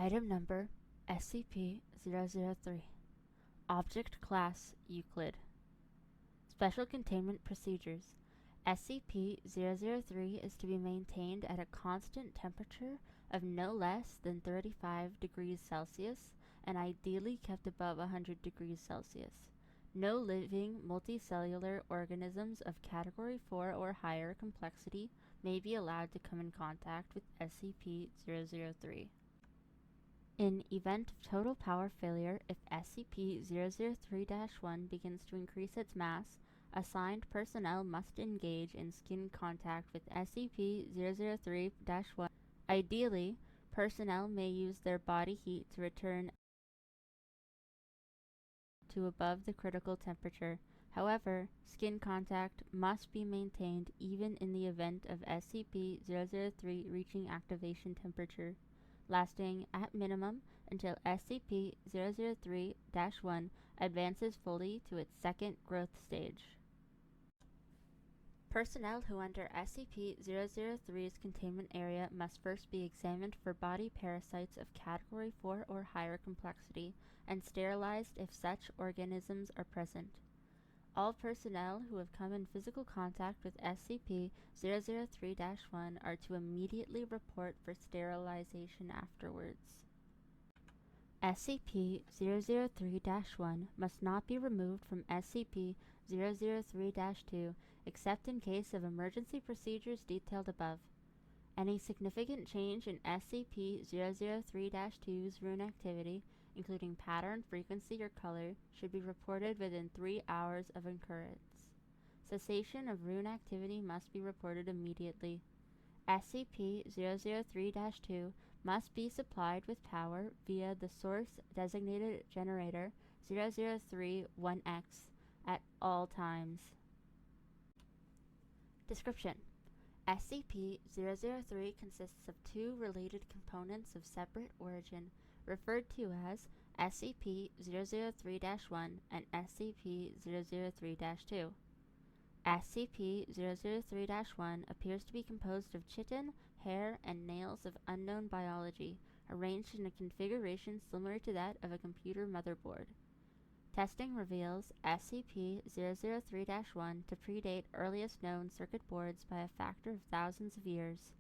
Item number SCP-003. Object Class Euclid. Special Containment Procedures. SCP-003 is to be maintained at a constant temperature of no less than 35 degrees Celsius and ideally kept above 100 degrees Celsius. No living multicellular organisms of Category 4 or higher complexity may be allowed to come in contact with SCP-003. In event of total power failure, if SCP-003-1 begins to increase its mass, assigned personnel must engage in skin contact with SCP-003-1. Ideally, personnel may use their body heat to return to above the critical temperature. However, skin contact must be maintained even in the event of SCP-003 reaching activation temperature, lasting at minimum until SCP-003-1 advances fully to its second growth stage. Personnel who enter SCP-003's containment area must first be examined for body parasites of Category 4 or higher complexity and sterilized if such organisms are present. All personnel who have come in physical contact with SCP-003-1 are to immediately report for sterilization afterwards. SCP-003-1 must not be removed from SCP-003-2 except in case of emergency procedures detailed above. Any significant change in SCP-003-2's rune activity, including pattern, frequency, or color, should be reported within 3 hours of occurrence. Cessation of rune activity must be reported immediately. SCP-003-2 must be supplied with power via the source-designated generator 003-1X at all times. Description: SCP-003 consists of two related components of separate origin, referred to as SCP-003-1 and SCP-003-2. SCP-003-1 appears to be composed of chitin, hair, and nails of unknown biology, arranged in a configuration similar to that of a computer motherboard. Testing reveals SCP-003-1 to predate earliest known circuit boards by a factor of thousands of years.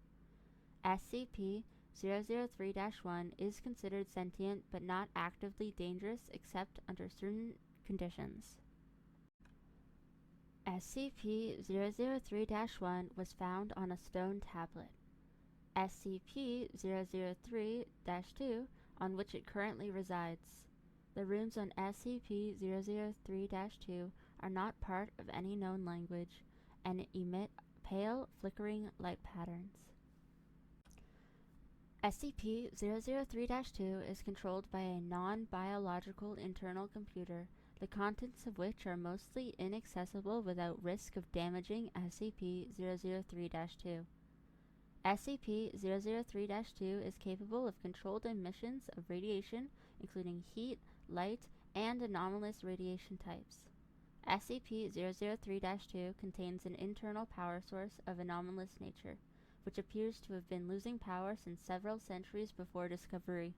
SCP-003-1 is considered sentient but not actively dangerous except under certain conditions. SCP-003-1 was found on a stone tablet. SCP-003-2, on which it currently resides. The runes on SCP-003-2 are not part of any known language and emit pale, flickering light patterns. SCP-003-2 is controlled by a non-biological internal computer, the contents of which are mostly inaccessible without risk of damaging SCP-003-2. SCP-003-2 is capable of controlled emissions of radiation, including heat, light, and anomalous radiation types. SCP-003-2 contains an internal power source of anomalous nature, which appears to have been losing power since several centuries before discovery.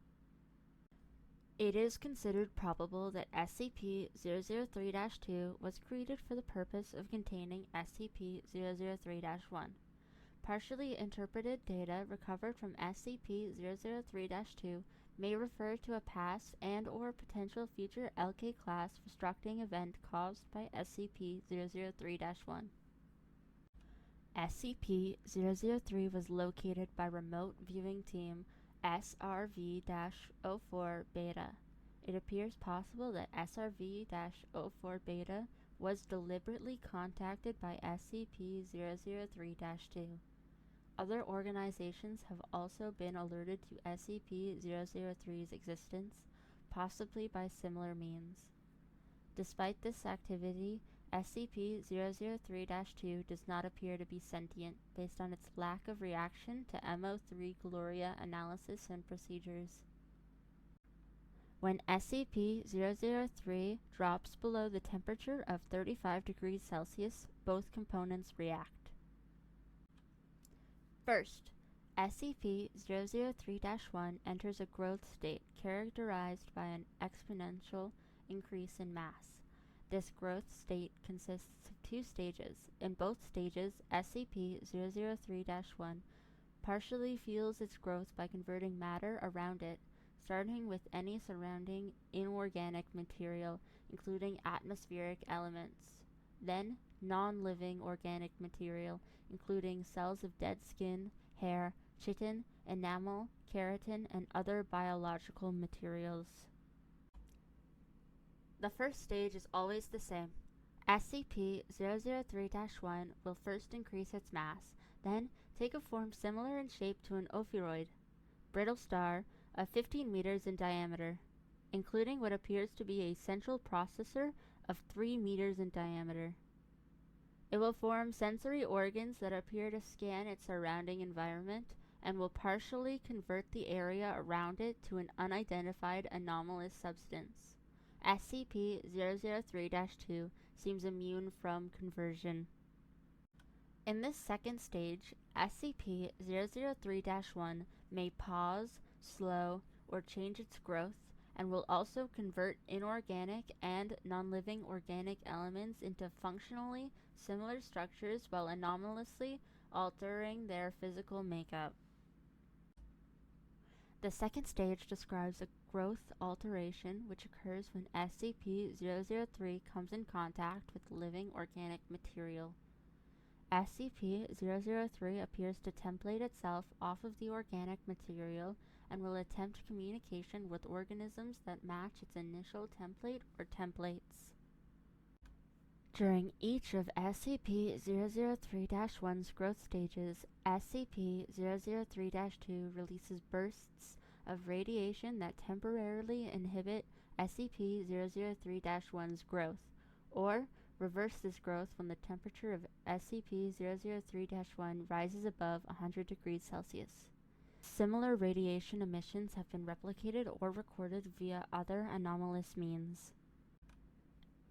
It is considered probable that SCP-003-2 was created for the purpose of containing SCP-003-1. Partially interpreted data recovered from SCP-003-2 may refer to a past and/or potential future LK-class destructing event caused by SCP-003-1. SCP-003 was located by Remote Viewing Team SRV-04 Beta. It appears possible that SRV-04 Beta was deliberately contacted by SCP-003-2. Other organizations have also been alerted to SCP-003's existence, possibly by similar means. Despite this activity, SCP-003-2 does not appear to be sentient based on its lack of reaction to MO3 Gloria analysis and procedures. When SCP-003 drops below the temperature of 35 degrees Celsius, both components react. First, SCP-003-1 enters a growth state characterized by an exponential increase in mass. This growth state consists of two stages. In both stages, SCP-003-1 partially fuels its growth by converting matter around it, starting with any surrounding inorganic material, including atmospheric elements, then non-living organic material, including cells of dead skin, hair, chitin, enamel, keratin, and other biological materials. The first stage is always the same. SCP-003-1 will first increase its mass, then take a form similar in shape to an ophiroid, brittle star of 15 meters in diameter, including what appears to be a central processor of 3 meters in diameter. It will form sensory organs that appear to scan its surrounding environment and will partially convert the area around it to an unidentified anomalous substance. SCP-003-2 seems immune from conversion. In this second stage, SCP-003-1 may pause, slow, or change its growth, and will also convert inorganic and non-living organic elements into functionally similar structures while anomalously altering their physical makeup. The second stage describes a growth alteration which occurs when SCP-003 comes in contact with living organic material. SCP-003 appears to template itself off of the organic material and will attempt communication with organisms that match its initial template or templates. During each of SCP-003-1's growth stages, SCP-003-2 releases bursts of radiation that temporarily inhibit SCP-003-1's growth, or reverse this growth when the temperature of SCP-003-1 rises above 100 degrees Celsius. Similar radiation emissions have been replicated or recorded via other anomalous means.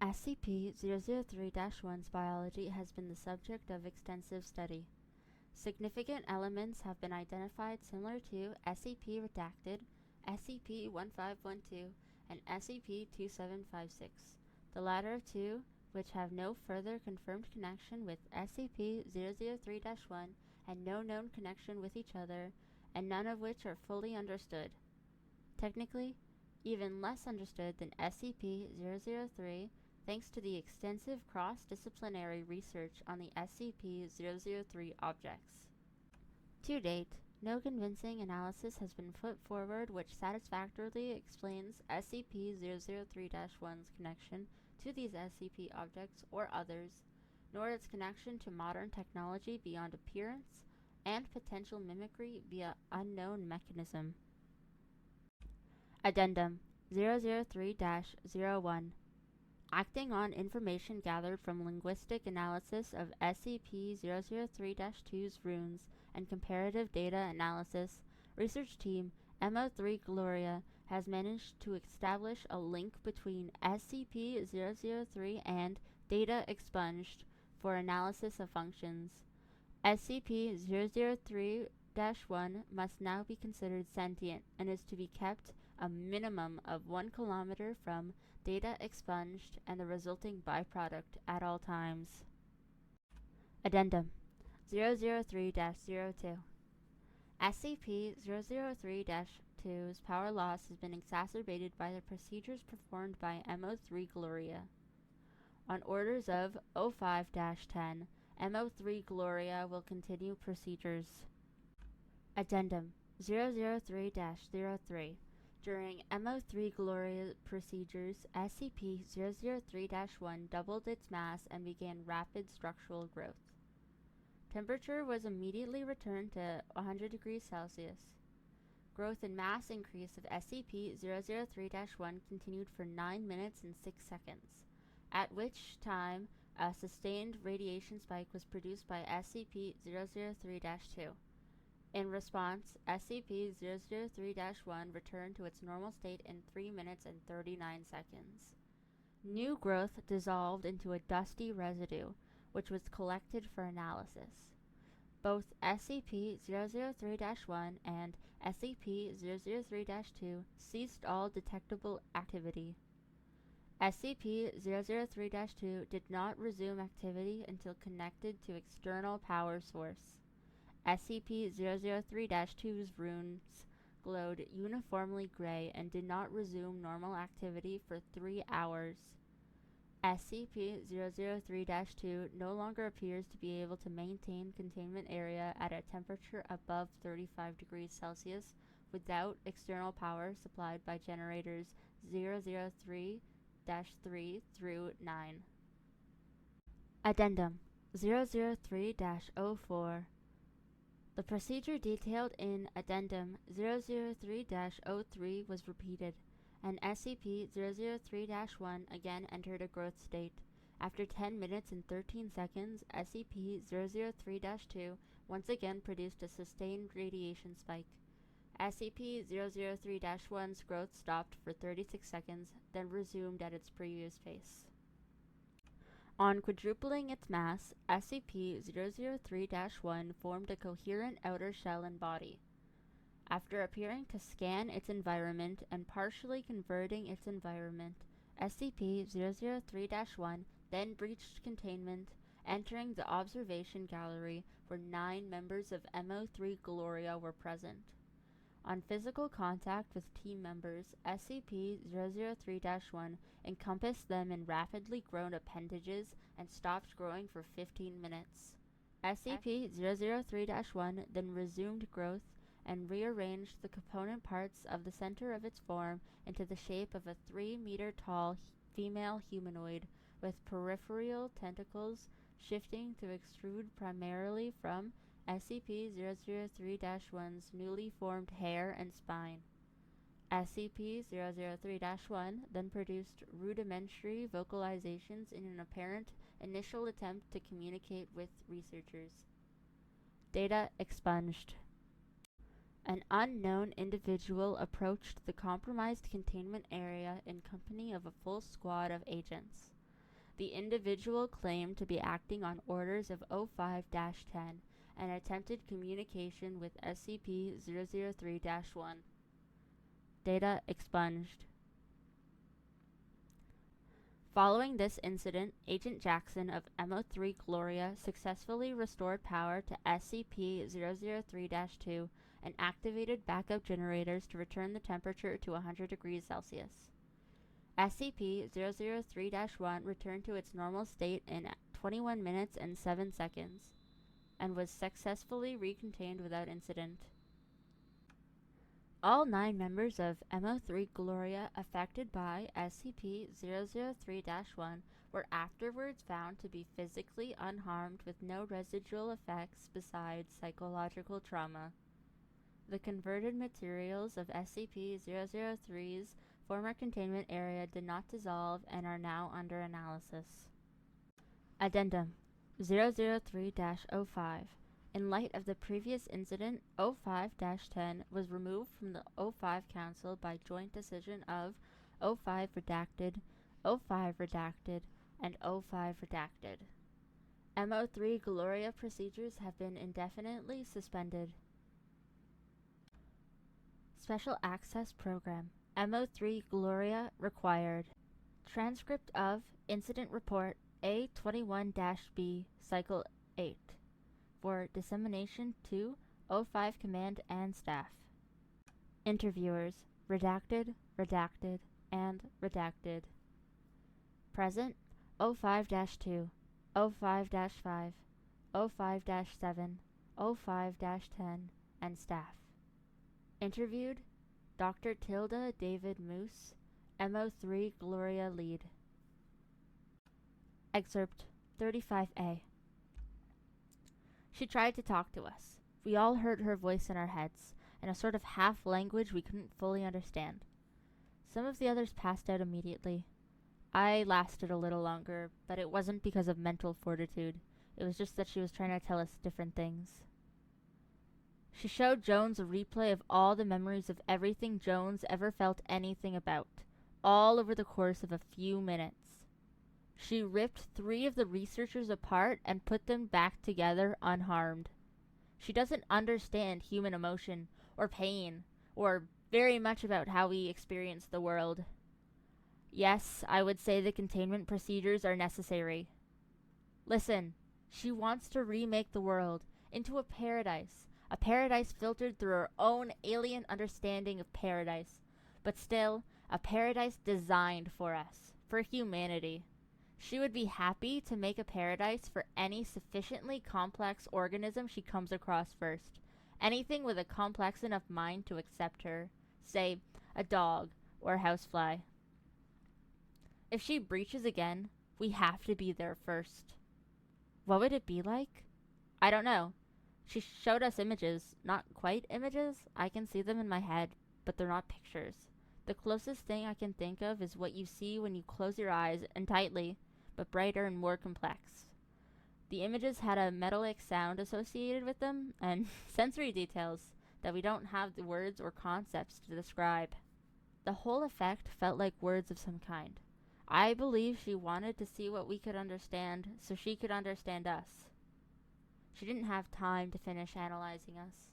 SCP-003-1's biology has been the subject of extensive study. Significant elements have been identified similar to SCP-redacted, SCP-1512, and SCP-2756, the latter two which have no further confirmed connection with SCP-003-1 and no known connection with each other, and none of which are fully understood. Technically, even less understood than SCP-003, thanks to the extensive cross-disciplinary research on the SCP-003 objects. To date, no convincing analysis has been put forward which satisfactorily explains SCP-003-1's connection to these SCP objects or others, nor its connection to modern technology beyond appearance and potential mimicry via unknown mechanism. Addendum 003-01. Acting on information gathered from linguistic analysis of SCP-003-2's runes and comparative data analysis, research team MO3 Gloria has managed to establish a link between SCP-003 and data expunged for analysis of functions. SCP-003-1 must now be considered sentient and is to be kept a minimum of 1 kilometer from data expunged and the resulting byproduct at all times. Addendum 003-02. SCP-003-2's power loss has been exacerbated by the procedures performed by MO3 Gloria. On orders of O5-10, MO3 Gloria will continue procedures. Addendum 003-03. During MO3 Gloria procedures, SCP-003-1 doubled its mass and began rapid structural growth. Temperature was immediately returned to 100 degrees Celsius. Growth and mass increase of SCP-003-1 continued for 9 minutes and 6 seconds, at which time a sustained radiation spike was produced by SCP-003-2. In response, SCP-003-1 returned to its normal state in 3 minutes and 39 seconds. New growth dissolved into a dusty residue, which was collected for analysis. Both SCP-003-1 and SCP-003-2 ceased all detectable activity. SCP-003-2 did not resume activity until connected to external power source. SCP-003-2's runes glowed uniformly gray and did not resume normal activity for 3 hours. SCP-003-2 no longer appears to be able to maintain containment area at a temperature above 35 degrees Celsius without external power supplied by generators 003-3 through 9. Addendum 003-04. The procedure detailed in Addendum 003-03 was repeated, and SCP-003-1 again entered a growth state. After 10 minutes and 13 seconds, SCP-003-2 once again produced a sustained radiation spike. SCP-003-1's growth stopped for 36 seconds, then resumed at its previous pace. On quadrupling its mass, SCP-003-1 formed a coherent outer shell and body. After appearing to scan its environment and partially converting its environment, SCP-003-1 then breached containment, entering the observation gallery where 9 members of MO3 Gloria were present. On physical contact with team members, SCP-003-1 encompassed them in rapidly grown appendages and stopped growing for 15 minutes. SCP-003-1 then resumed growth and rearranged the component parts of the center of its form into the shape of a 3-meter-tall female humanoid with peripheral tentacles shifting to extrude primarily from SCP-003-1's newly formed hair and spine. SCP-003-1 then produced rudimentary vocalizations in an apparent initial attempt to communicate with researchers. Data expunged. An unknown individual approached the compromised containment area in company of a full squad of agents. The individual claimed to be acting on orders of O5-10 and attempted communication with SCP-003-1. Data expunged. Following this incident, Agent Jackson of MO3 Gloria successfully restored power to SCP-003-2 and activated backup generators to return the temperature to 100 degrees Celsius. SCP-003-1 returned to its normal state in 21 minutes and 7 seconds, and was successfully recontained without incident. All 9 members of MO3 Gloria affected by SCP-003-1 were afterwards found to be physically unharmed with no residual effects besides psychological trauma. The converted materials of SCP-003's former containment area did not dissolve and are now under analysis. Addendum 003-05. In light of the previous incident, O5-10 was removed from the O5 Council by joint decision of O5 Redacted, O5 Redacted, and O5 Redacted. MO3 Gloria procedures have been indefinitely suspended. Special Access Program MO3 Gloria required. Transcript of Incident Report A21-B Cycle 8 for dissemination to O5 Command and Staff. Interviewers Redacted, Redacted, and Redacted. Present O5-2, O5-5, O5-7, O5-10, and Staff. Interviewed Dr. Tilda David Moose, MO3 Gloria Lead. Excerpt 35A. She tried to talk to us. We all heard her voice in our heads, in a sort of half-language we couldn't fully understand. Some of the others passed out immediately. I lasted a little longer, but it wasn't because of mental fortitude. It was just that she was trying to tell us different things. She showed Jones a replay of all the memories of everything Jones ever felt anything about, all over the course of a few minutes. She ripped 3 of the researchers apart and put them back together unharmed. She doesn't understand human emotion or pain or very much about how we experience the world. Yes, I would say the containment procedures are necessary. Listen, she wants to remake the world into a paradise filtered through her own alien understanding of paradise, but still a paradise designed for us, for humanity. She would be happy to make a paradise for any sufficiently complex organism she comes across first. Anything with a complex enough mind to accept her. Say, a dog or a housefly. If she breaches again, we have to be there first. What would it be like? I don't know. She showed us images. Not quite images. I can see them in my head, but they're not pictures. The closest thing I can think of is what you see when you close your eyes, and tightly, but brighter and more complex. The images had a metallic sound associated with them, and sensory details that we don't have the words or concepts to describe. The whole effect felt like words of some kind. I believe she wanted to see what we could understand so she could understand us. She didn't have time to finish analyzing us.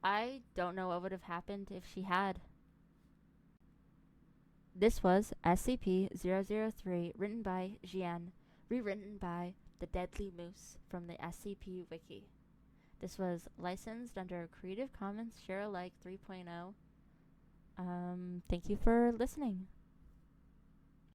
I don't know what would have happened if she had. This was SCP-003, written by Jian, rewritten by the Deadly Moose from the SCP Wiki. This was licensed under Creative Commons Share Alike 3.0. Thank you for listening.